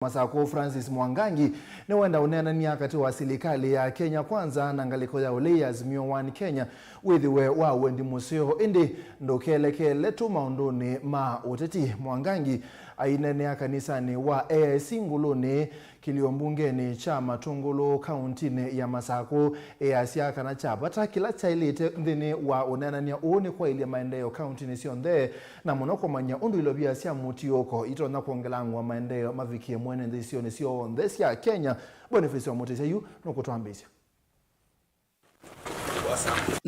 Masako Francis Mwangangi ni wenda unena ni akati wa serikali ya Kenya Kwanza na ngaliko ya ule Azimio One Kenya withiwe wa wendi museo indi ndokelekele tu maunduni ma uteti. Mwangangi ainene kanisani wa AIC Nguluni kiliombungeni cha Matungulu kauntini ya Masako AIC kana chapata kila chailite ndini wa unena ni uone kwa ile maendeleo kauntini sionde na monoko manya undu ilobia sia mutioko itona kuongelangwa maendeleo mavikie mwene ndisio ni sio ndesi ya Kenya Boniface wa mutese yu nokutwambisha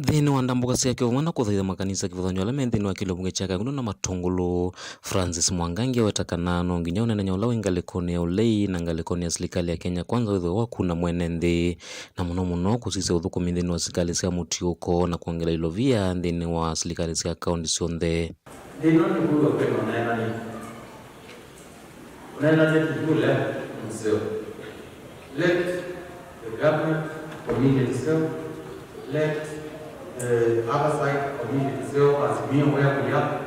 Thini wa ndambuka siake umwana kuthaitha makanisa kivuthanyo ala menthini wa kilobunge chaka ngundo na Matungulu. Francis Mwangangi wetakana no nginya unene nyaula wingalikoni ya ulei na ngalikoni ya serikali ya Kenya Kwanza witho wa kuna mwene nthi na muno kusise uthukumi nthini wa serikali cia mutiuko na kuongela ilovia nthini wa serikali cia kaunti cionthe. Ndino ni kuwa kweno unena ni tukule mseo. Let the government community itself, let other side community itself as being where we are.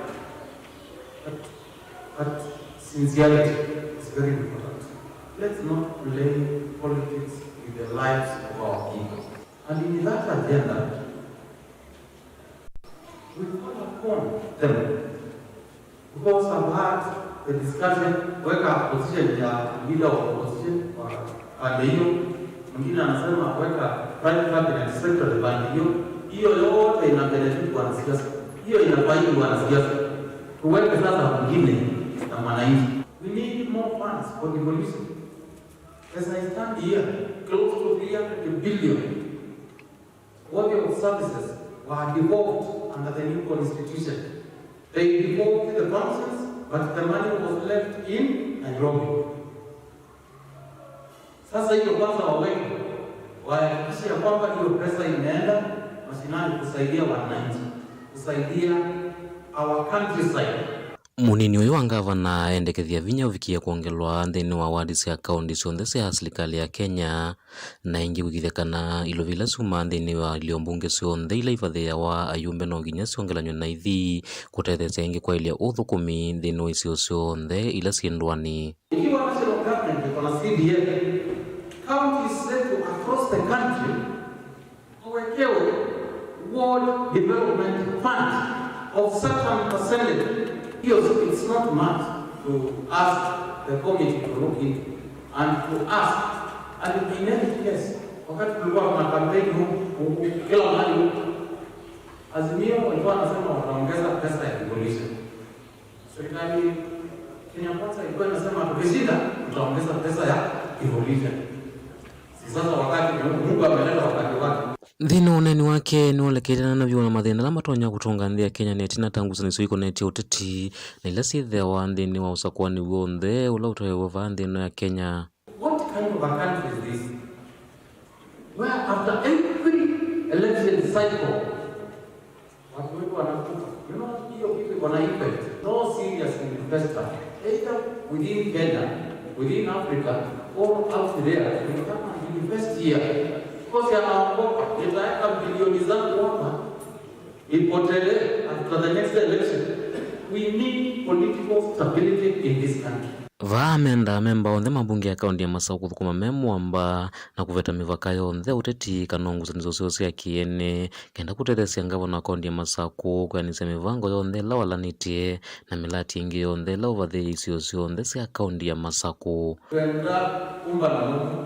But sincerity is very important. Let's not play politics with the lives of our people. And in that agenda, we call upon them. Because I've had the discussion weka position ya leader of opposition hiyo mwingine anasema weka private cabinet secretary band hiyo yote ina benefit wanasiasa, hiyo inafaidi wanasiasa. Tuweke sasa mwingine na wananchi. We need more funds for devolution. As I stand here, close to 300 billion worth of services were devolved under the new constitution. They devolved the functions, but the money was left in Nairobi. Sasa hiyo kwanza wahakikishe ya kwamba hiyo pesa imeenda mashinani kusaidia wananchi, kusaidia our countryside. Munini uyu wa ngavana endekethia vinya uvikia kuongelwa nthini wa wadi cia kaunti cionthe cia serikali ya Kenya na ingi wikithekana ilovila ciuma nthini wa iliombunge cionthe ila ivathia wa ayumbe no nginya ciongelanywe na ithi kutethecia ingi kwa ilia uthukumi nthini wa icio cionthe ila ciendwani. Ikiwa national government iko na CDA, counties zetu across the country wawekewe ward development fund of certain percentage. It's not much to ask the committee to look into and to ask, and in any case, wakati tulikuwa kuna kampeni huku kila mahali huku, Azimio walikuwa wanasema wataongeza pesa ya devolution. Serikali Kenya Kwanza ilikuwa inasema tukishinda tutaongeza pesa ya devolution. Sasa wakati Mungu ameleta wakati wake. Thini uneni wake ni oleketana na viona mathina la matonya kutonga nthi ya Kenya neti na tangusa niso ikoneti uteti na ila sithewa nthini wa usakwani wonthe ula utoewa va nthini ya Kenya. What kind of a country is this? Where after every election cycle watu wetu wanakufa. You know, hiyo kitu iko na effect. No serious investor, either within Kenya, within Africa, or out there, will come and invest here. Because anaogopa nitaweka bilioni zangu hapa ipotele after the next election. We need political stability in this country. Vaamenda memba onthe mabunge ya kaunti ya Masako kuthukuma memwamba na kuveta mivaka yonthe uteti kanonguzanizo cio cia kiene kenda kutethecia ngavana wa kaunti ya Masako kwanisia mivango yonthe la walanitie na milati ingi yonthe la uvathia icio cionthe cia kaunti ya Masako. Kwenda umba na Mungu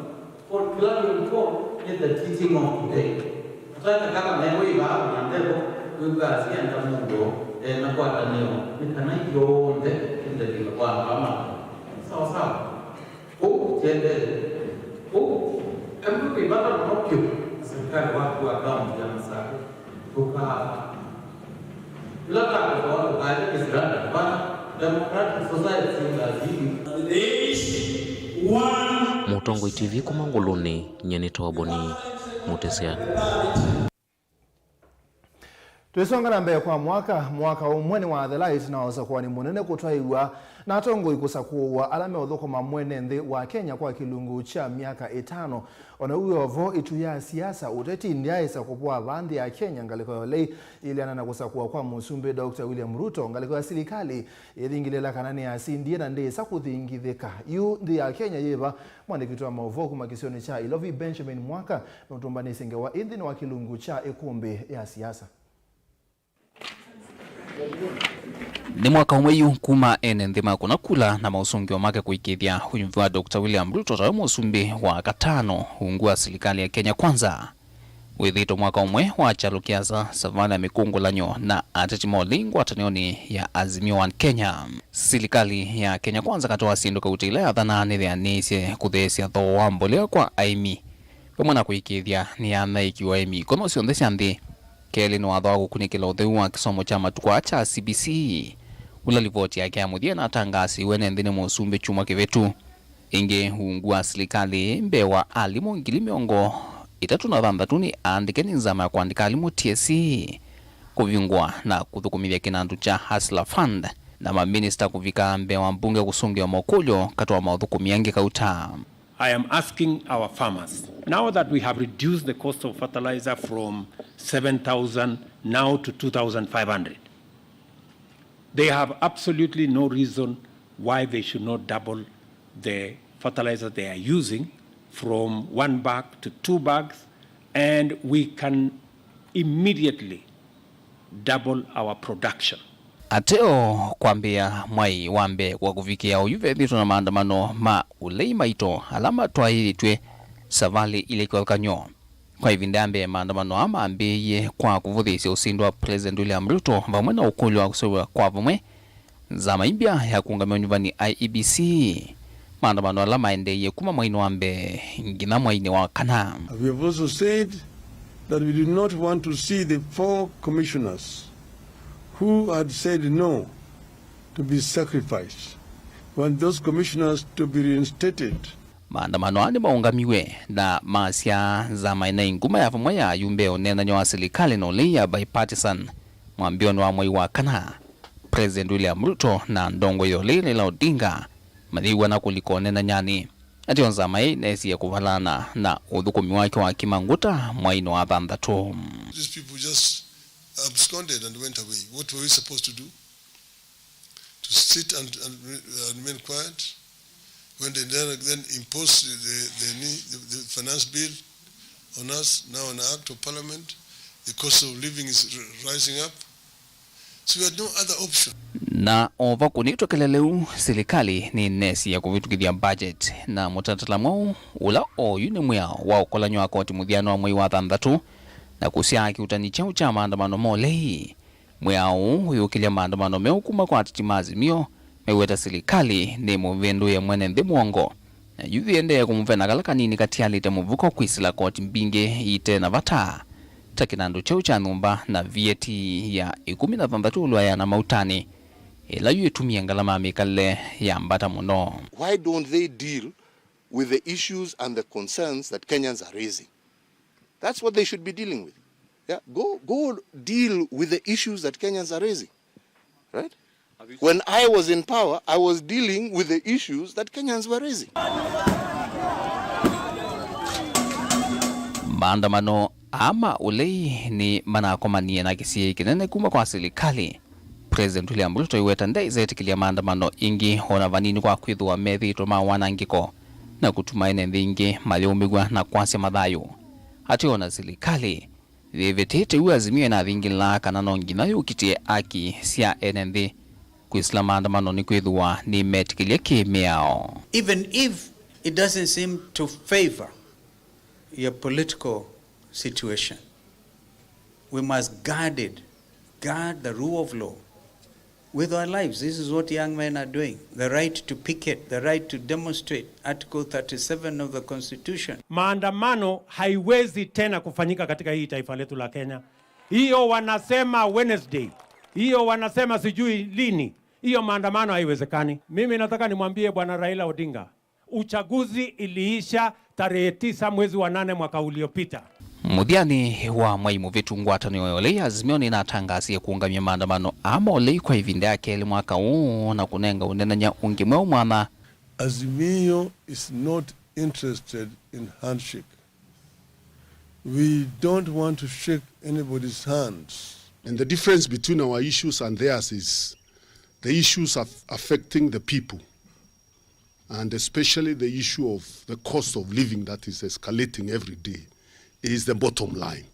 for claiming for the teaching of today. Nataka kama newe iba na ndebo kugasia ndamungo na kwa taneo nikana yonthe ndio kwa mama sawa tende kama kuibata mokyo serikali watu wa kaunti ya Masako kuka lata kwa baadhi ya sirada bana democratic society lazima Mutongo TV kuma Nguluni nyeni Toboni Mutesia. Tuisonga na mbele kwa mwaka umwene wa the light na wasa kuwa ni munene kutwaiwa na atongo ikusakuwa alame odhoko mamwene nthi wa Kenya kwa kilungu cha miaka 5 ona uwe ovo itu ya siasa uteti ndiaisa kupua bandhi ya Kenya ngaliko yolei ili anana kusakuwa kwa musumbe Dr. William Ruto ngaliko ya serikali idhingilela kanani ya sindie na ndesa kuthingithika yu ndi ya Kenya yeba mwandikitu wa Mauvoo kumakisioni cha Ilovi Benjamin Mwaka na utumbani singewa indhini wa kilungu cha ikumbi ya siasa. Ni mwaka umweyu kuma ene nthima kuna kula na mausungi wa make kuikithia hunyumviwa Dr. William Ruto tawe musumbi wa katano huungua serikali ya Kenya kwanza. Withito mwaka umwe wa chalo kiasa savana ya mikungu lanyo na ateti molingu atanioni ya Azimio One Kenya. Serikali ya Kenya kwanza katoa sindu kautile ya dhana nithia nisi kuthesia tho wambolea kwa aimi. Pemwana kuikithia ni anaiki wa aimi kono siondesi andi. Keli no adho kukunikila utheu wa kisomo cha matukwa cha CBC. Ula livoti yake ya muthia na tangasi wene ndine musumbe chuma kivetu. Inge huungua serikali mbewa alimu ngili miongo. Itatu na thandatuni andikeni nzama ya kuandika alimu TSC. Kuviungwa na kuthukumithia kinandu cha Hustler Fund. Na maminista kuvika mbewa mbunge kusungi wa mokulyo katoa mauthukumiangi kauta. I am asking our farmers, now that we have reduced the cost of fertilizer from 7,000 now to 2,500, they have absolutely no reason why they should not double the fertilizer they are using from 1 bag to 2 bags, and we can immediately double our production. Ateo kwambia mwai wambe kwa kufikia uyuve vitu na maandamano ma ulei maito alama twailitwe savali ile kwa kanyo. Kwa hivindambe maandamano ama ambeye kwa kuvuthisi usindu wa President William Ruto vamwe na ukulu wa kusewa kwa vamwe za maimbia ya kuungamia nyuvani IEBC. Maandamano alama endeye kuma mwaino wambe ngina mwaini wa kana. We have also said that we do not want to see the 4 commissioners who had said no to be sacrificed. We want those commissioners to be reinstated. Maandamano ane maungamiwe na maasya za maina inguma ya vamwe ya yumbe onena nyo wa serikali no leya bipartisan mwambioni wa mwai wa kana. President William Ruto na ndongo yole la Odinga madhiwa na kuliko onena nyani. Ationza mai nesi ya kuvalana na udhukumi wake wa kimanguta mwaino wa bandhatu. These people just absconded and went away. What were we supposed to do? To sit and remain quiet when they then impose the finance bill on us, now an act of parliament. The cost of living is rising up. So we had no other option. Na ova kunitwa keleleu serikali ni nesi ya kuvitukithia budget na mutatala mwao ula o yune mwao wa ukolanyo wa koti muthiano wa mwai wa thanthatu na kusiaki utani chao cha maandamano molei. Mwao huyukilia maandamano meo kuma kwa atitimazi mio meweta serikali ni muvendu ya mwene nthi mwongo. Na yuthi ende ya kumuvena kalaka nini katiali te muvuko kwisila koti mbinge ite na vata. Takinandu chao cha numba na VAT ya 13 ulwa ya na mautani. Ela yu etumia ngalama mikale ya mbata muno. Why don't they deal with the issues and the concerns that Kenyans are raising? That's what they should be dealing with. Yeah, go deal with the issues that Kenyans are raising. Right? When I was in power, I was dealing with the issues that Kenyans were raising. Maandamano ama ulei ni manakomania na kisiye kinene kuma kwa serikali. President William Ruto iweta ndaiza etikilia maandamano ingi hona vanini kwa kwithuwa methi itoma wanangiko na kutumaine ndingi maliumigwa na kwasya madhayo. Hationa serikali vivetete uazimio na vingi la kanano ngina yukitie aki sia NND kuisla maandamano ni kwithuwa ni metikilia kimiao. Even if it doesn't seem to favor your political situation, we must guard the rule of law with our lives. This is what young men are doing. The right to picket, the right to demonstrate, Article 37 of the Constitution. Maandamano haiwezi tena kufanyika katika hii taifa letu la Kenya. Hiyo wanasema Wednesday, hiyo wanasema sijui lini. Hiyo maandamano haiwezekani. Mimi nataka nimwambie Bwana Raila Odinga, uchaguzi iliisha tarehe 9 mwezi wa 8 mwaka uliopita. Muthiani wa mwaimu vitu ngwatanio ole azimio ni natangazie kuungamia maandamano ama ole kwa ivinda yake ile mwaka huu na kunenga unenanya ungi MUEMA. Azimio is not interested in handshake. We don't want to shake anybody's hands. And the difference between our issues and theirs is the issues affecting the people, and especially the issue of the cost of living that is escalating every day is the bottom line.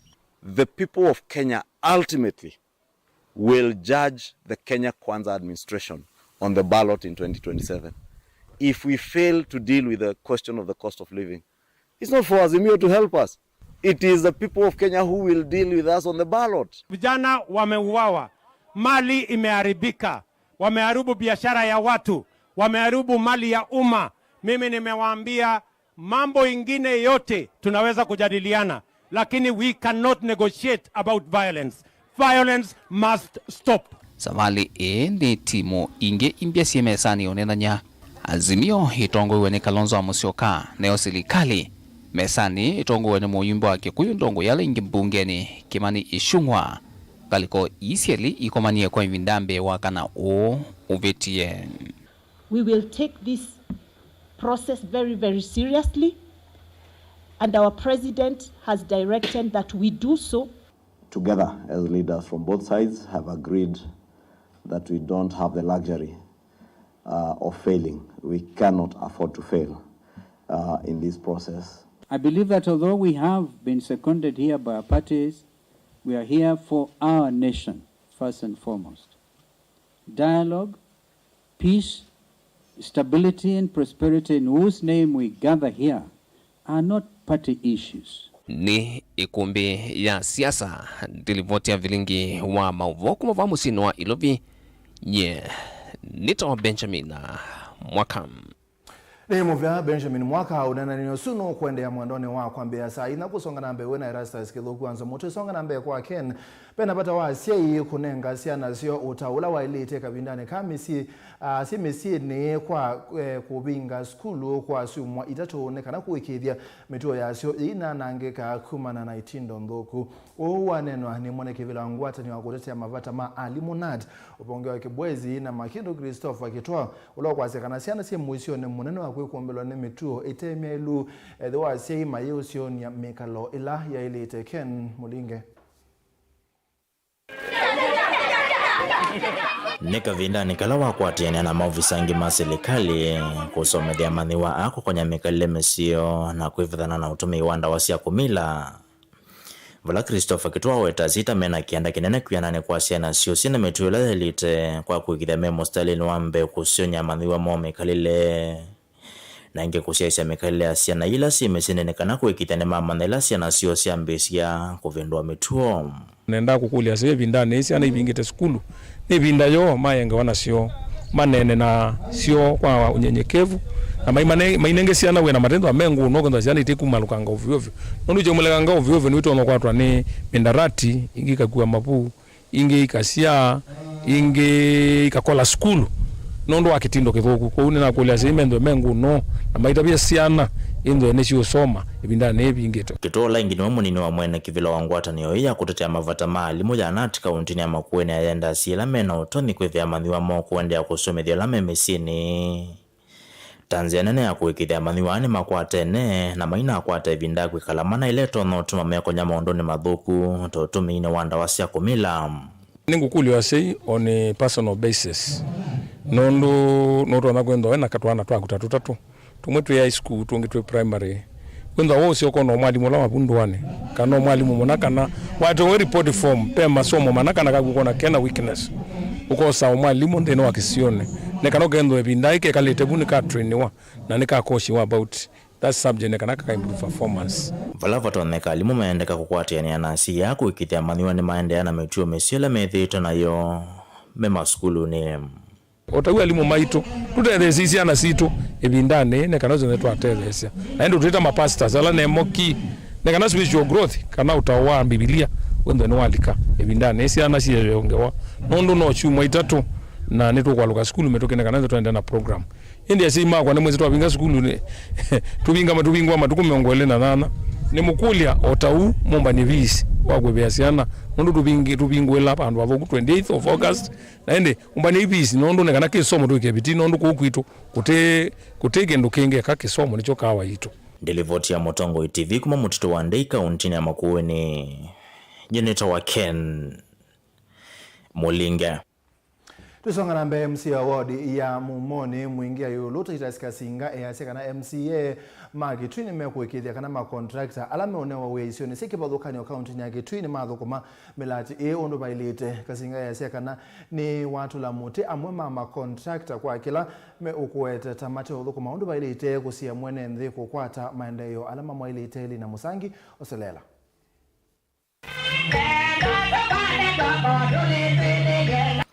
The people of Kenya ultimately will judge the Kenya Kwanza administration on the ballot in 2027. If we fail to deal with the question of the cost of living, it's not for Azimio to help us. It is the people of Kenya who will deal with us on the ballot. Vijana wameuawa, mali imeharibika, wameharibu biashara ya watu, wameharibu mali ya umma. Mimi nimewaambia mambo ingine yote tunaweza kujadiliana, lakini we cannot negotiate about violence. Violence must stop. Samali ni timu inge imbia siemesani onenanya Azimio itongo ni Kalonzo Musyoka neo serikali mesani itongo ni muyimbo wake kuyundongo yale ingi mbungeni Kimani Ichung'wah kaliko isieli ikomanie kwa invindambe wakana o uvetie. We will take this process very, very seriously, and our president has directed that we do so. Together as leaders from both sides have agreed that we don't have the luxury of failing. We cannot afford to fail in this process. I believe that although we have been seconded here by our parties, we are here for our nation, first and foremost. Dialogue, peace, stability and prosperity in whose name we gather here are not party issues. Ni ikumbi ya siasa dilivotia Vilingi wa Mauvoo kumava musino wa ilovi nito Benjamin Mwaka. Ni muvya Benjamin Mwaka unena niyo suno kwende ya mwandone wa kwambe ya saa ina kusonga nambe wena irasta skilu kuanza mutu songa nambe kwa Ken pena bata wa siya kunenga siya na siyo utaula wa ilite kabindane kamisi si misi ni kwa kubinga skulu kwa sumwa itatu nekana kuikidhia mituo ya siyo ina nangeka kumana na itindo ndoku uwa nenwa ni mwone kivila ngwata ni wakutete ya mavata alimunad upongewa kibwezi na Makindu Christopher kitoa ulo kwa sekana siya na siya muisio ni mweneno wa kuikumbelo ni mituo itemelu edwa siya ima yu siyo ni ya mekalo ila ya ilite Ken Mulinge. Nika vinda nikala wakwatiene na mauvisangi maserikali kusomethia mathiwa ako konya mikalile mesio na kwivithana na utumi wanda wasia kumila. Vala Christopher kitwa weta zita mena kianda kinene kuyanane kwa siana sio sina metuela elite kwa kuikithia memo stali nwambe kusionya mathiwa mo mikalile. Na inge kusiaisia mikalile asia na ila si mesine nekana kuikithia ne mamanela siana sio siambisia kuvindua mituo. Nenda kukulia sio vindane isi ana ibingite skulu ni vinda yo mayenga wana sio manene na sio kwa unyenyekevu na mainenge siana we na matendo amengu nokonda siana itikummalukanga ovyo ovyo nonu je mulekanga ovyo ovyo niwito no kwatwa ni mindarati ingi kakua Mauvoo ingi ikasia ingi ikakola skulu nondo akitindo kithuku ko unena kulia simendo mengu no na maitabia siana indo enesio soma ibindane ebingito kitola ingini wa munini wa mwene kivila wangwata niyo iya kutetea mavata mali moja anati kauntini ya makuene ayenda sila mena utoni kwethia mathiwa mo kuende ya kusomethia la memesini Tanzania nene ya kuikithia mathiwani makwatene na maina akwata ibinda kwikalamana ileto no tuma meko nyama ondoni mathuku totumi ine wanda wasia kumila. Ningu kuli wa sei on a personal basis nondo na kwendo wena katwana twa kutatu tumwetu ya high school tuongitwe primary kwenda wose okono mwalimu la mabundwane kana mwalimu monakana watu we report form pe masomo manakana kakukona kena weakness uko sawa mwalimu ndeno wakisione nekano gendo ebindai ke kalete buni ka trainiwa na nika coach about that subject nekana ka improve performance valava toneka alimu maendeka kukwatiania na si yako ikithia mathiwa ni maendeana metuo mesiela methito nayo mema skulu ni otawi alimu maito tutethesisia ana situ ebindane nekana zo netwa tethesia na ndo tuteta mapastors ala nemoki nekana spiritual growth kana utawa Biblia wendo ni walika ebindane sia ana sie yongewa nondo no chuma itatu na neto kwa luka skulu metoke nekana tuende na program indi asima kwa nemwezi twabinga skulu ne tubinga matubingwa matukumeongwele na nana ni mukulia otau mumba ni visi wagwebea siana nondo tubingwela pandu avo ku 28th of August naende umba ni visi nondo nekana kisomo tu kebiti nondo kukwito kutege ndo kenge ka kisomo nicho kawa hito. Delivoti ya Motongo TV kuma mutito wa Ndei kauntini ya Makueni. Jeneta wa Ken Molinga. Tusonga na mbe MCA ward ya Mumoni mwingia yuluta itasika singa eyaseka na MCA magi twini mekuikithia kana ma contractor alame onewa weisio ni siki badukani account nyake twini mathukuma melati ondo bailite kasinga eyaseka na ni watu la muti amwema ma contractor kwa kila me ukuwete tamate udhukuma ondo bailite kusia mwene nthi kukwata maendeleo alama mwailite na Musangi Oselela.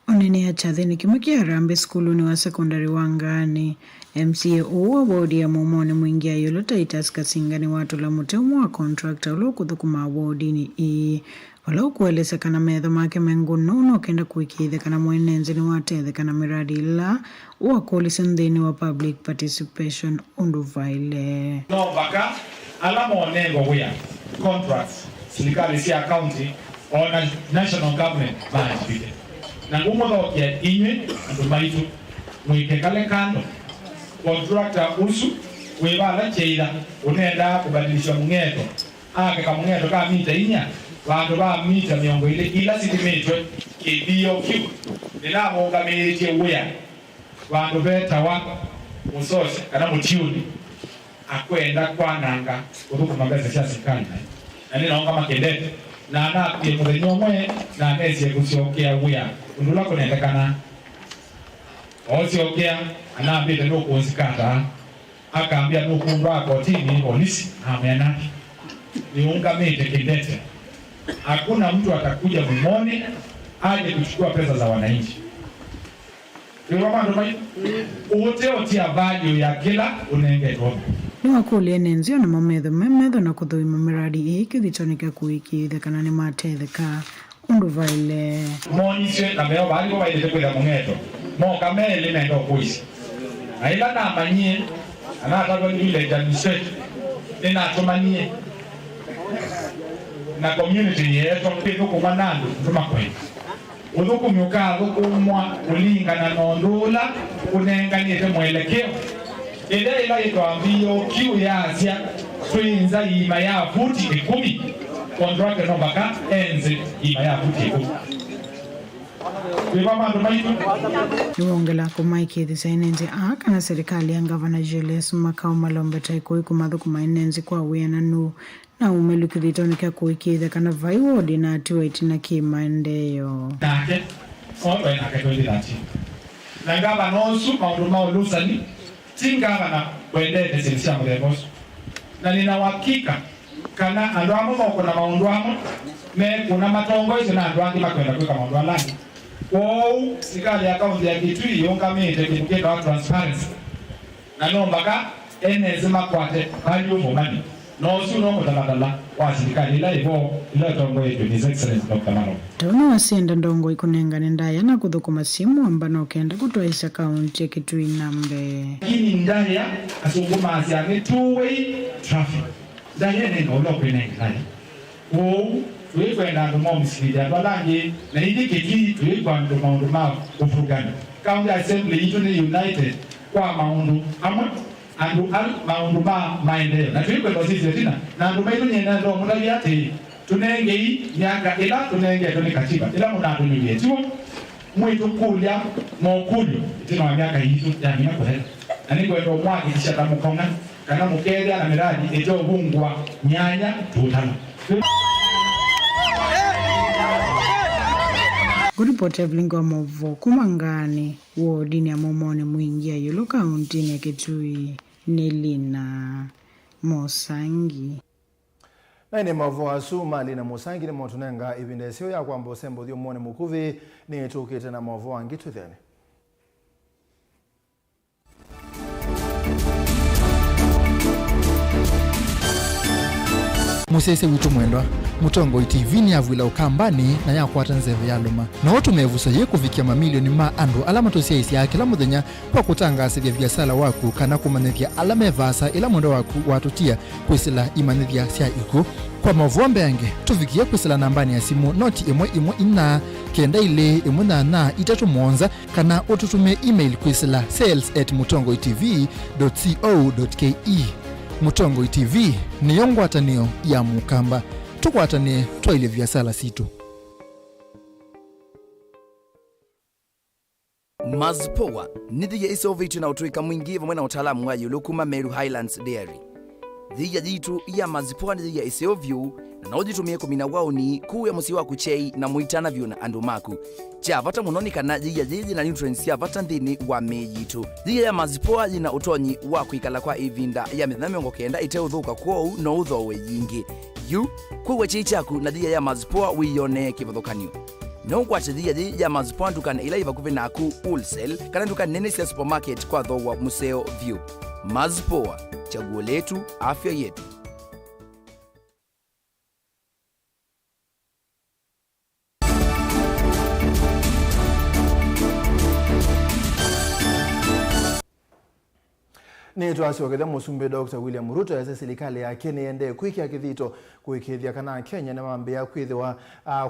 Onene ya chathini kimwiki Harambee skulu ni wa sekondari wangani. MCA uwa wodi ya Mumoni mwingia yuluta itasika singani watu la mutemu wa contractor ulo kuthukuma wodi ni wala ukuelesa kana medho make mengu nuno kenda kuikithe kana mwenenzi ni watethe kana miradi ila uwa kolisa ndini wa public participation unduvaile. No baka alama onengo wea contracts silikali siya county or national government budget. Na ngumo ya inye andumaitu mwikekale kando contractor usu webala cheila unenda kubadilisha mungeto kama mungeto kama mita inya bantu ba mita miongo ile ila sitimetwe kidio kiu nilamo ngameje wea bantu beta wa musose kana mutiuni akwenda kwananga uruku mabeza cha serikali na ninaonga makendete na pia mwenyewe na nesi kusiokea wea ndula kunendekana osiokea anaambia ndo kuonsikata akaambia ndo kumbwa kotini polisi amena niunga mete kindete hakuna mtu atakuja Mumoni aje kuchukua pesa za wananchi. Ndio mambo mai wote otia value ya kila unengeto ni wakuli enenzio na memedho na kuthuima miradi ikithitonika kuikithe kana ni matetheka unduvaile monishe na meo bali kwa ile kwa mungeto mo kamele nendo kuishi aila na manyie anata kwa ile jamishe nina tumanie na community yetu kitu kwa nando tumakwe uduku myuka udukumwa ulingana nondula unenganite mwelekeo ile ile itoambio kiu ya Asia twinza ima ya futi 10 contract no baka enze ima ya futi 10 kwa mambo maitu niongela kwa Mike design kana serikali ya Governor Julius Makao Malombe taiko kumadhuku mainenzi kwa wena nu na umelukithitonika kuikitha kana vai ward na atiwait na kimaendeleo nake owe nake twende dati na ngaba nosu mauduma ulusani tingana na wendete sisi amremos na nina uhakika kana andwamo moko na maundwamo me kuna matongozo na andwangi makwenda kwa maundwa langi kwao serikali ya kaunti ya Kitui yongamete kimkeka wa transparency na nombaka enezima kwate value for money no suno mutaladala wa serikali ila ivo ila tongo yetu ni excellent Dr. Maro tono wasienda ndongo ikunengane ndaya na kuthukuma simu ambano kenda kutwaisa kaunti ya Kitui nambe kini ndaya asunguma asiane two-way traffic ndaya neno ulokwene ndaya tuikwenda ndumo msirija twalangi na hindi kiki tuikwa ndumo ufurugani County Assembly yitu ni united kwa maundu amwe andu maundu maendeleo na tuikwenda sisi tina na ndumo yitu nyenda ndo mutali ati tunenge miaka ila tunenge tuni katiba ila munatunyulie tuo mwitu kulya mokulyo tina wa miaka yitu ya mina kuhela na nikwenda mwaki kisha tamukonga kana mukelia na miradi ejo bungwa nyanya tutana Kuripoti ya Vilingi wa Mauvoo kumangani wodi ya Mumoni mwingia yulu kaunti ya Kitui Nelina Musangi. Naine Mauvoo asuma lina Musangi ni motunenga ibindesio ya kwamba sembo dio mwone mukuvi ni tukite na Mauvoo angitu thene. Musese witu mwendwa Mutongo TV ni avwila ukambani na yakwata nzeve yaluma na otumevusa ye kuvikia mamilioni ma andu alama tosia isi ya kila muthenya kwa kutangasa vya biasala waku kana kumanithia alama evasa ila mwendo waku watutia kwisila imanithia sia iku kwa Mauvoo yange tuvikia kwisila nambani ya simu noti imwe ina kenda ile imwe na itatu monza kana ututume email kwisila sales@mutongotv.co.ke. Mutongo TV ni yongwatanio ya mukamba tukwatane twaile biasala situ. Mauvoo nithiye isovitu na utuika mwingi vamwe na utaalamu wa yulukuma Meru Highlands Dairy. Thiya jitu ya Mauvoo nithiye isovyu na ujitumie kumina wauni kuu ya musi wa kuchei na muitana vyu na andu maku. Cha vata munoni kana thiya jiji na nutrients ya vata nthini wa mejitu. Thiya ya Mauvoo yina utonyi wa kuikala kwa ivinda ya mithana kenda ite uthuka kwou no uthowe yingi. Yu kuwa chei chaku na thiya ya Mauvoo wiyone kivuthukanio. No kwacha thiya ya Mauvoo ndukana ila ivakuvi naku wholesale kana ndukana nene cia supermarket kwa thowa museo view. Mauvoo, chaguo letu, afya yetu. Ni twasioketha musumbi Dr. William Ruto ya serikali ya Kenya ende kwikia kithito kuikithia kana Kenya na mambia kwithiwa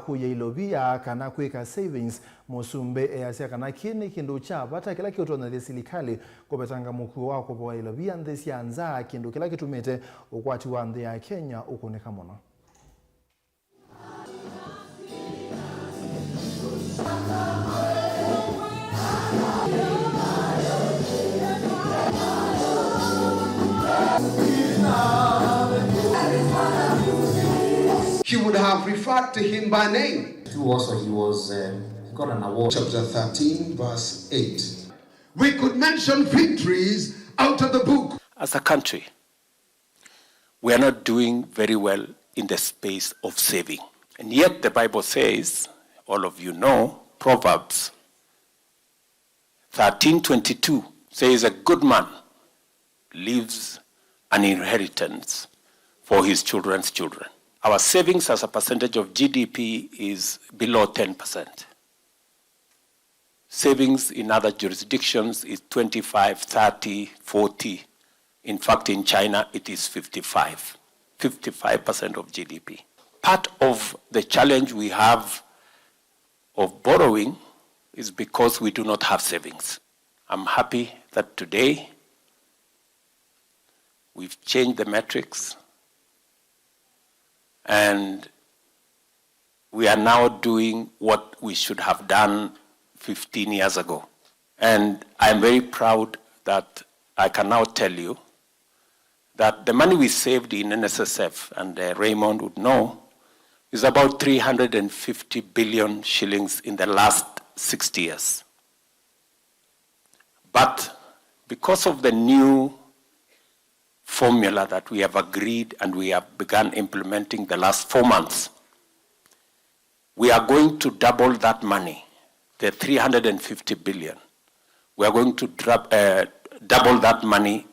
kuya ilobia kana kwika savings musumbi ya kana kini kindu cha bata kila kitu na serikali kubetanga mukuu wako kwa ilobia ndesi yanza kindu kila kitumete ukwati wa ndhi ya Kenya ukuneka muno. He would have referred to him by name. Also, he got an award. Chapter 13, verse 8. We could mention victories out of the book. As a country, we are not doing very well in the space of saving. And yet the Bible says, all of you know, Proverbs 13:22 says, a good man leaves an inheritance for his children's children. Our savings as a percentage of GDP is below 10%. Savings in other jurisdictions is 25, 30, 40. In fact, in China, it is 55% of GDP. Part of the challenge we have of borrowing is because we do not have savings. I'm happy that today we've changed the metrics and we are now doing what we should have done 15 years ago. And I'm very proud that I can now tell you that the money we saved in NSSF, and Raymond would know, is about 350 billion shillings in the last 60 years. But because of the new formula that we have agreed and we have begun implementing the last 4 months, we are going to double that money, the 350 billion. We are going to double that money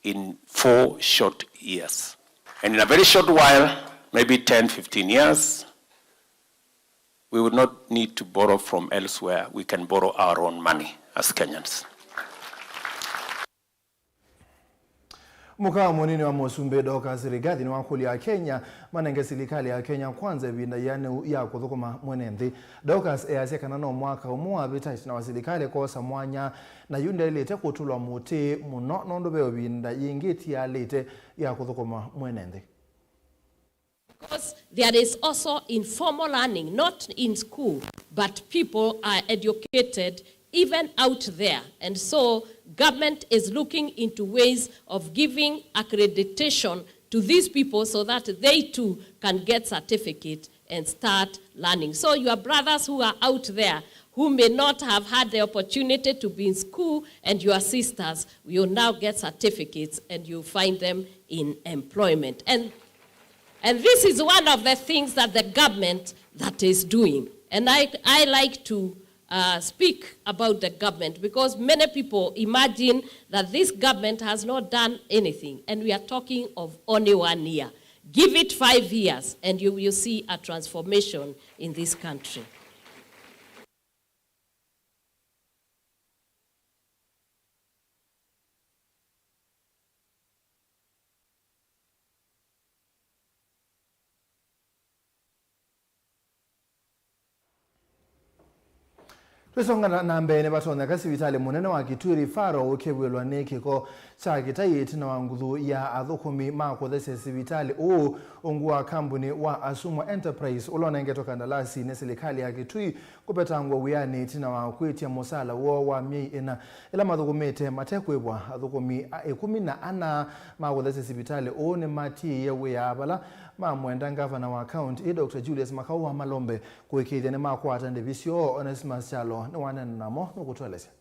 in 4 short years. And in a very short while, maybe 10, 15 years, we would not need to borrow from elsewhere. We can borrow our own money as Kenyans. Mukawa munini wa musumbi Dr. Rigathi ni wakuli ya Kenya manenge serikali ya Kenya kwanza binda yani ya kuthukuma mwenenthi. Dr. kana no mwaka umwe abitati na serikali kosa mwanya na yunda ilete kutulwa muti muno nondo beo binda yingiti ya lete ya kuthukuma mwenenthi. Because there is also informal learning, not in school, but people are educated even out there. And so government is looking into ways of giving accreditation to these people so that they too can get certificate and start learning. So your brothers who are out there who may not have had the opportunity to be in school, and your sisters will now get certificates and you find them in employment. And this is one of the things that the government that is doing. And I like to speak about the government because many people imagine that this government has not done anything. And we are talking of only 1 year. Give it 5 years and you will see a transformation in this country. Twisonga na mbene batonda kasibitali munene wa Kitui Faro ukebwelwa nekiko chakitayiti na wanguthu ya athukumi makothese sibitali ungua kambuni wa Asumwa Enterprise ulona ngetoka ndalasi ne serikali ya Kitui kupetangwa wiani tina wa kwitia musala wa miei ina ila mathukumite matekwebwa athukumi 14 makothese sibitali ne mati ya wea abala mwenda gavana wa county Dr. Julius Makau wa Malombe kuikithia ne makwata ndivisio Onesimus Chalo ni wanene namo nukutwelesya.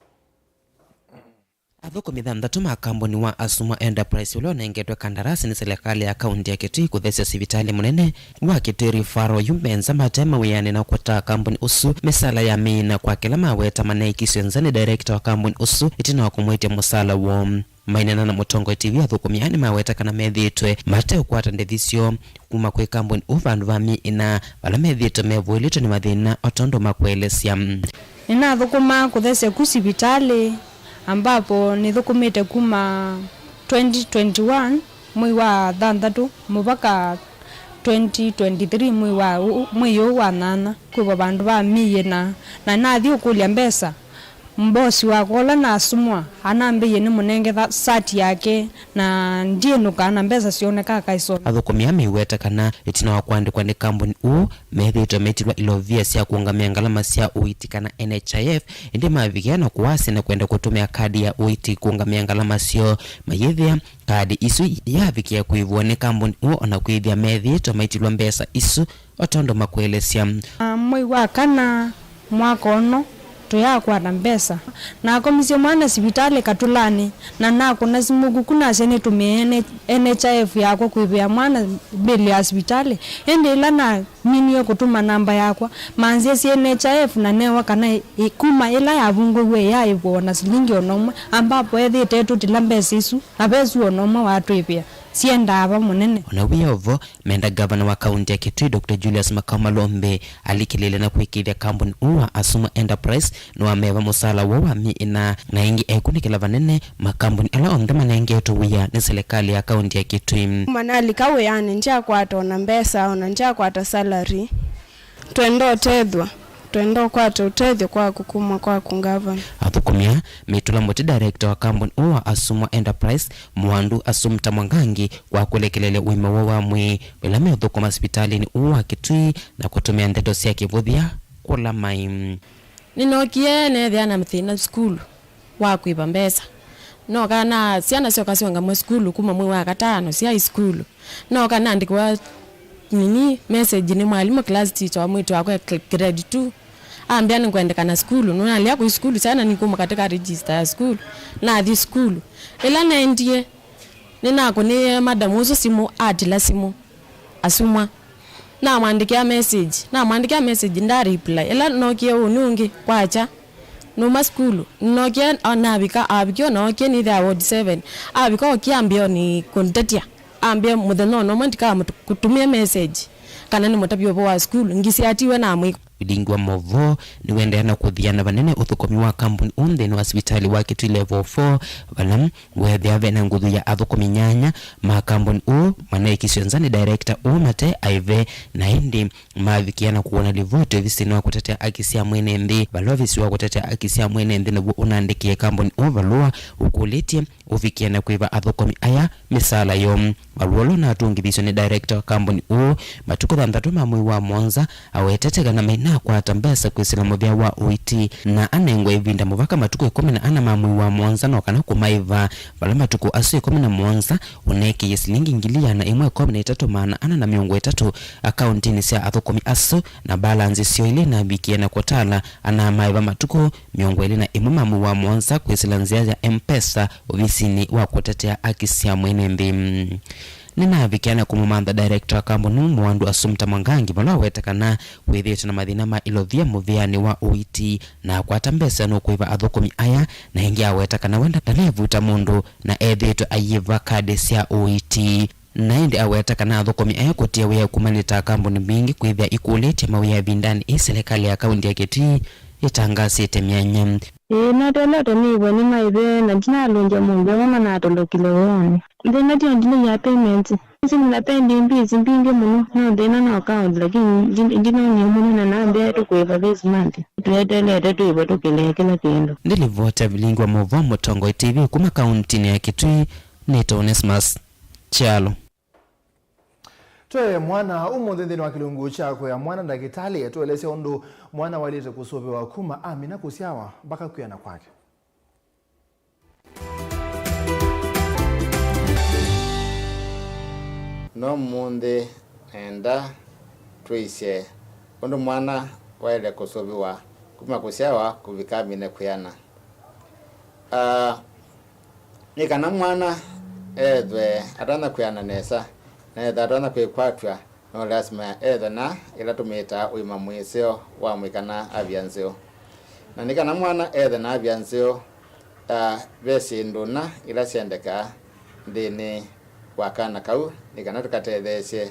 Athukumi 6 makambuni wa Asumwa Enterprise ulionengetwe kandarasi ni serikali ya kaunti ya Kitui kuthesya sibitali munene wa Kitui Faro yumenza matema wiyani na kwata kambuni usu misala ya mina kwa kila maweta manaikisyo nzani director wa kambuni usu itina wa kumwetia musala wa mainana na mutongo TV athukumi yani maweta kana methitwe mate ukwata ndivisyo kuma kwe kambuni uvandu vami ina vala methitwe mevuilitwe ni mathina otondo makwelesya ina athukuma kuthesya kusibitali ambapo nithukumite kuma 2021 mwezi wa 6 mpaka 2023 mwezi wa 8 kwa bandu ba miye na nathi ukulia mbesa mbosi wa kola na Asumwa anambiye ni munenge sati yake na ndiye nukana mbesa sioneka kaisona athukumi ameweta kana itina wa kwandikwa ni kambuni methitwe metilwa ilovia sia kuungamia ngalama sia uiti kana NHIF indi mavigiana kuwasi na kwenda kutumia kadi ya uiti kuungamia ngalama sio mayethia kadi isu yavikia kuivua ni kambuni ona kuithia methitwe metilwa mbesa isu otondo makwelesya mwezi wa kana mwaka ono tuyakwata mbesa na komisye mwana sibitali katulani na nako na simugu kuna sene tumie NHIF yako kuivia mwana bili ya sibitali ende ila na minio kutuma namba yako manzie si NHIF na newa kana ikuma ila ya vungu we ya ivo na silingi onomwe ambapo ethi tetu tilambesa isu na besu onomwe watu ipia sienda hapa munene onawia ovo menda gavana wa kaunti ya Kitui Dr. Julius Makau Malombe alikilele na kuikithia kambuni wa Asumwa Enterprise no ameva musala wa ina na ingi ekunikila vanene makambuni ala onde manengeto wia ni serikali ya kaunti ya Kitui manali kawe yani njia kwata ona mbesa ona njia kwata salary twendo kwata utethyo kwa kukuma kwa kungavana athukumia mitula moti director wa kambuni wa Asumwa Enterprise Mwandu Asumta Mwangangi kwa kulekelele uima wa mwi bila meothukuma hospitalini wa Kitui na kutumia ndeto sia kivuthia kula mai ninokie nethia na mthina school wa kuiba mbesa no kana siana sio kasionga mwe school kuma mwe wa 5 sia school no kana ndikwa nini message ni mwalimu class teacher wa mwitu wako grade 2 ambia ni kwenda kana school no alia ku school sana nikuma katika register ya school na the school ila naendie ninako ni madam uzo simu adila simu Asumwa na mwandikia message nda reply ila nokie unungi kwacha no ma school nokie anabika abikyo nokie ni the award 7 abiko kiambio ni kontatia ambia mutheno no mandika kutumia message kana ni mutapio wa school ngisi atiwe na mwi Vilingi wa Mauvoo ni wendeana kuthiana vanene uthukumi wa kambuni ni wa hospitali wa Kitui level 4 valam wethia vena nguthu ya athukumi nyanya makambuni manaikisyo nzani director mate aive na indi mavikiana kuona livote visini wa kutetea akisia mwene nthi valovisi wa kutetea akisia mwene nthi na unandikie kambuni valua ukulitie uvikiana kuiva athukumi aya misala yom valuolo na atungithisyo ni director kambuni matuko 3 mwi wa Mwanza awetetega na maina kwata mbesa kwisila muvya wa uiti na anengwa ivinda muvaka matuko 14 mamwi wa Mwanza na kana kumaiva vala matuko asu 17 uneke yesilingi ngilia na imwe 13 maana ana na miongo 3 accountini sia athukumi asu na balance sio ile na bikiana kotala ana maiva matuko miongo ile na imwe mamwi wa Mwanza kwisila nzia ya M-Pesa ovisini wa kutetea akisia mwene nthi nina vikiana kumumantha director wa kambuni Mwandu Asumta Mwangangi vala wetekana kwithitwe na mathina ma ilovia muviani wa uiti na kwata mbesa no kuiva athukumi aya na ingi awetekana wenda talevuta mundu na ethitwe ayiva kadi sia uiti naende aweta kana thukumi ayakutia wia kumanita kambuni mingi kwithia ikuletia mawia vindani serikali ya kaunti ya Kitui itangasite mianya. Natolete niwe ni maibe na ndinalunja mungu mama natolokile woni. Ndina ndine ya payment. Sina pendi mbizi mbinge muno no ndina na account lakini ndina ni muno na nambe to kweva this month. Tuendelea tuibo tukile kila kindu. Ndilivota Vilingi wa Mauvoo Mutongo TV kuma kaunti ya Kitui Neto Onesmus Chalo. Toe mwana umuthindini wa kilungu chako ya mwana ndagitali etuelese undu mwana walite kusobewa kuma amina kusiawa mpaka kuyana kwake. No munde enda tuise undu mwana waile kusobewa kuma kusiawa kuvika amina kuyana. Nikana mwana edwe atana kuyana nesa na datana kwekwatwa no lazima na ila tumeta uima mwiseo wa mwikana avyanzeo na nikana mwana na avyanzeo besi nduna ila sendeka ndini wakana kau nikana tukatetheshe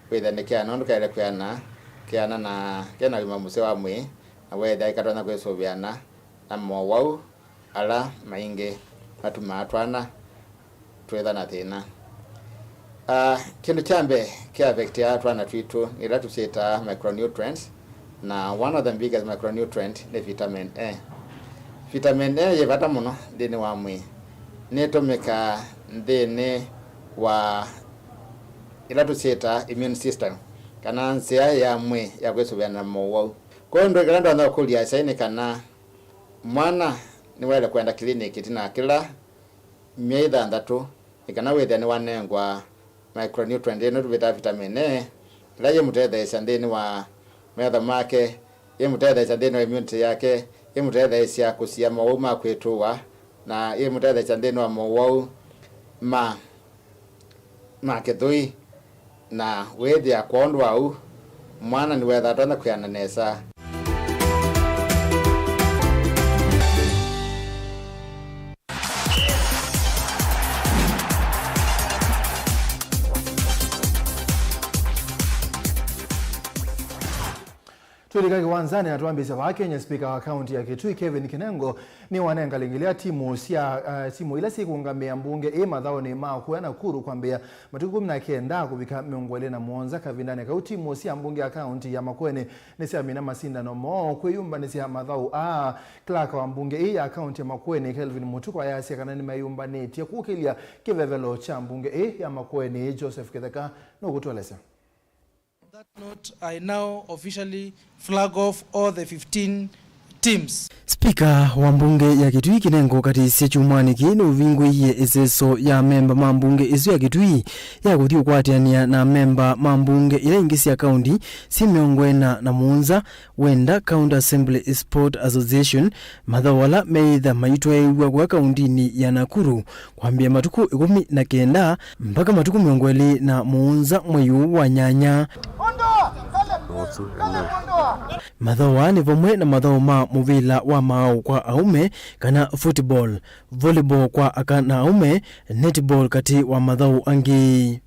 kwitha nikiana ndukele kiana na kena uima mwiseo wa mwi na wetha ikatona kwesobiana na Mauvoo ala maingi matumatwana twetha na thina. Kindu chambe kia vector twana twitu ila tusita micronutrients na one of the biggest micronutrient ni vitamin A. Vitamin A yevata muno ndini wa mwi. Nitumika ndini wa ila tusita immune system. Kana nsia ya mwi ya kwesubiana na Mauvoo. Kwa hiyo ndo ndo ndo kulia saini kana mwana ni wele kwenda kliniki tina kila miezi ndatu ikana wethe ni wanengwa micronutrient eno tuvita vitamin A la yemutethesha ndini wa metha make yemutethesha ndini wa immunity yake yemutethesha kusia Mauvoo makwituwa na yemutethesha ndini wa Mauvoo makethui na wethi ya kuondwa au mwana ni wetha atona kuyana nesa. Tulika kiwanzani atuambisa wa Kenya Speaker wa kaunti ya Kitui Kevin Kinengo ni wanengalingilia timu ila siku ngamia mbunge Mathao ni kuena kuru kwambia matuku 19 kubika miongwele na muonza kavindane ka timu sia mbunge ya kaunti ya Makueni nisia Amina Masinda no mo kweyumba nisia Mathao Clark wa mbunge ya kaunti ya Makueni Kelvin Mutuku ayasia kanani mayumba netia kukilia kivevelo cha mbunge ya Makueni Joseph Kitheka no kutolesa. On that note, I now officially flag off all the 15 teams. Speaker wa mbunge ya Kitui Kinengo katisia chumwani kini uvingwiye eseso ya memba mambunge isu ya Kitui ya kuthi ukwatiania na memba mambunge ila ingisi ya kaunti Simeongwena na Muunza wenda County Assembly Sport Association mathawala meitha maitwa kwa kaunti ya Nakuru kwambia matuku 19 mpaka matuku 20 na Muunza mweyu wa nyanya. Mathawa ni vamwe na mathawa ma muvila wa mao kwa aume kana football, volleyball kwa akana aume, netball kati wa mathawa angi.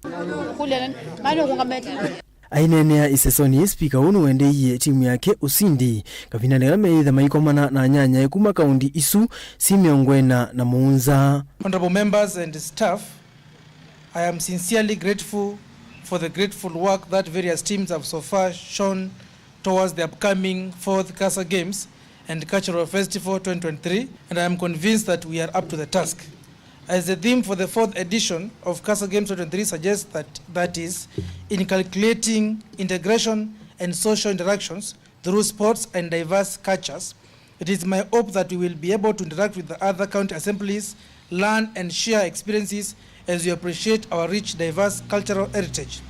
Ainenea isesoni Speaker unu wendeiye timu yake usindi kavinanera meitha maikomana na nyanya kuma kaunti isu Simeongwena na Muunza. Honorable members and staff, I am sincerely grateful for the grateful work that various teams have so far shown towards the upcoming 4th CASA Games and Cultural Festival 2023, and I am convinced that we are up to the task. As the theme for the 4th edition of CASA Games 2023 suggests that is, inculcating integration and social interactions through sports and diverse cultures, it is my hope that we will be able to interact with the other county assemblies, learn and share experiences as we appreciate our rich, diverse cultural heritage.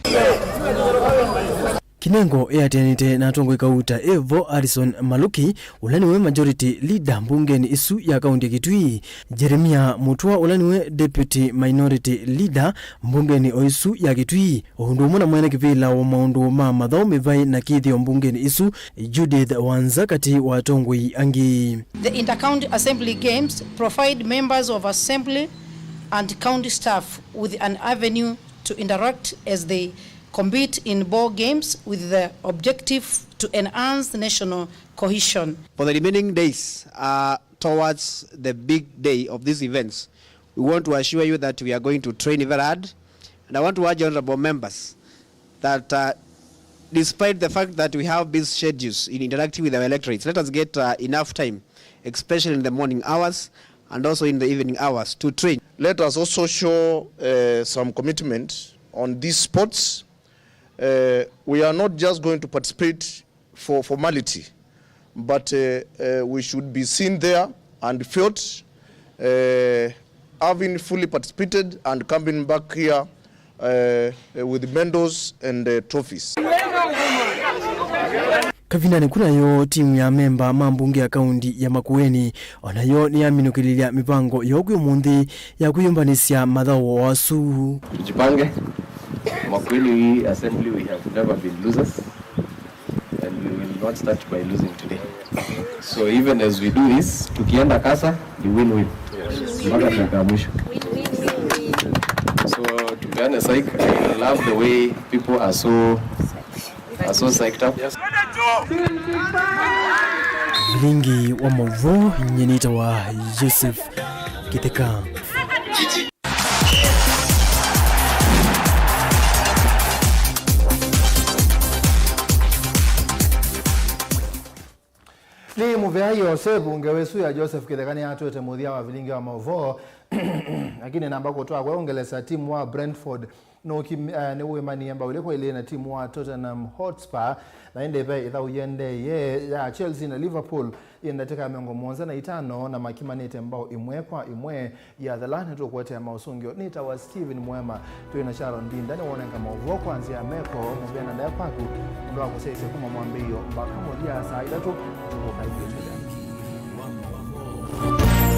Kinengo eatianite na tongo ikauta Evo Harrison Maluki ulaniwe majority leader mbungeni isu ya kaunti ya Kitui. Jeremia Mutua ulaniwe deputy minority leader mbungeni oisu ya Kitui. Ohundu muna mwene kivila wa maundu Mathao mivai na kithi mbungeni isu Judith Wanza kati wa tongo angi. The Inter-County Assembly Games provide members of assembly and county staff with an avenue to interact as they compete in ball games with the objective to enhance national cohesion. For the remaining days towards the big day of these events, we want to assure you that we are going to train very hard. And I want to urge honorable members that despite the fact that we have these schedules in interacting with our electorates, let us get enough time, especially in the morning hours and also in the evening hours, to train. Let us also show some commitment on these sports. We are not just going to participate for formality, but we should be seen there and felt having fully participated and coming back here with medals and trophies. Kavinani kunayo timu ya memba mambunge ya kaunti ya Makueni onayo ni aminukililia mipango yoku umundi ya kuyumbanisya mathao wasu. Tujipange. Makueni assembly, we have never been losers and we will not start by losing today. So even as we do this, tukienda kasa, we win-win. Mpaka dakika mwisho. So to be honest, I love the way people are so psyched up. Yes. Vilingi wa Mauvoo nyenita wa Joseph Kiteka. Ni muvea Yosefu ungewesu ya Joseph Kithekani atuete muthia wa Vilingi wa Mauvoo lakini namba kutoa kwa ongelesa timu wa Brentford no ni uimani amba ule kwa ile na timu wa Tottenham Hotspur na ende pe itha uyende ye ya Chelsea na Liverpool inateka miongo monza na itano na makimanete ambao imwekwa imwe ya the line to kwa tema usungio nita wa Steven MUEMA tuina Sharon Binda ni wona kama Mauvoo kuanzia meko mbiana na yapaku ndo akusese kama mwambio mpaka moja saa idatu tuko kaibu tena.